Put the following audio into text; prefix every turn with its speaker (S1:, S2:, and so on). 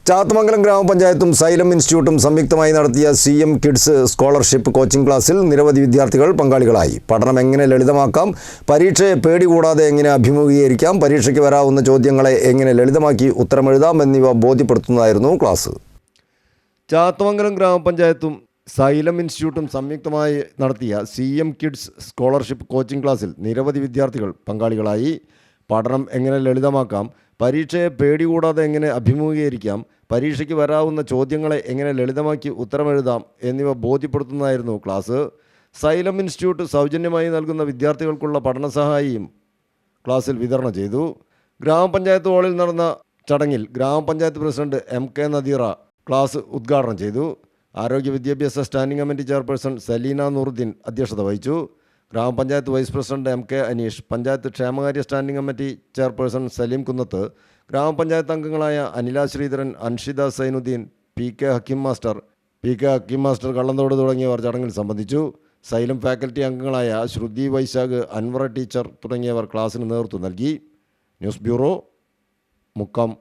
S1: Chathamangalam ഗ്രാമപഞ്ചായത്തും xylem ഇൻസ്റ്റിറ്റ്യൂട്ടും സംയുക്തമായി നടത്തിയ CM kids scholarship coaching ക്ലാസ്സിൽ നിരവധി വിദ്യാർത്ഥികൾ പങ്കാളികളായി. പഠനം എങ്ങനെ ലളിതമാക്കാം, പരീക്ഷയെ പേടി കൂടാതെ എങ്ങനെ അഭിമുഖീകരിക്കാം, പരീക്ഷയ്ക്ക് വരാവുന്ന ചോദ്യങ്ങളെ എങ്ങനെ ലളിതമാക്കി ഉത്തരമെഴുതാം എന്നിവ ബോധ്യപ്പെടുത്തുന്നതായിരുന്നു ക്ലാസ്. ചാത്തമംഗലം ഗ്രാമപഞ്ചായത്തും സൈലം ഇൻസ്റ്റിറ്റ്യൂട്ടും സംയുക്തമായി നടത്തിയ CM കിഡ്സ് സ്കോളർഷിപ്പ് കോച്ചിംഗ് ക്ലാസ്സിൽ നിരവധി വിദ്യാർത്ഥികൾ പങ്കാളികളായി. പഠനം എങ്ങനെ ലളിതമാക്കാം, പരീക്ഷയെ പേടി കൂടാതെ എങ്ങനെ അഭിമുഖീകരിക്കാം, പരീക്ഷയ്ക്ക് വരാവുന്ന ചോദ്യങ്ങളെ എങ്ങനെ ലളിതമാക്കി ഉത്തരമെഴുതാം എന്നിവ ബോധ്യപ്പെടുത്തുന്നതായിരുന്നു ക്ലാസ്. സൈലം ഇൻസ്റ്റിറ്റ്യൂട്ട് സൗജന്യമായി നൽകുന്ന വിദ്യാർത്ഥികൾക്കുള്ള പഠനസഹായിയും ക്ലാസ്സിൽ വിതരണം ചെയ്തു. ഗ്രാമപഞ്ചായത്ത് ഹാളിൽ നടന്ന ചടങ്ങിൽ ഗ്രാമപഞ്ചായത്ത് പ്രസിഡന്റ് MK നദീറ ക്ലാസ് ഉദ്ഘാടനം ചെയ്തു. ആരോഗ്യ വിദ്യാഭ്യാസ standing committee chairperson Saleena Nooruddeen അധ്യക്ഷത വഹിച്ചു. ഗ്രാമപഞ്ചായത്ത് vice president MK Aneesh, panchayat ക്ഷേമകാര്യ standing committee chairperson Saleem Kunnath, ഗ്രാമപഞ്ചായത്ത് അംഗങ്ങളായ അനില ശ്രീധരൻ, അൻഷിദ സൈനുദ്ദീൻ, PK ഹക്കീം മാസ്റ്റർ കള്ളന്തോട് തുടങ്ങിയവർ ചടങ്ങിൽ സംബന്ധിച്ചു. സൈലം ഫാക്കൽറ്റി അംഗങ്ങളായ ശ്രുതി വൈശാഖ്, അൻവറ ടീച്ചർ തുടങ്ങിയവർ ക്ലാസ്സിന് നേതൃത്വം നൽകി. News bureau, Mukkam.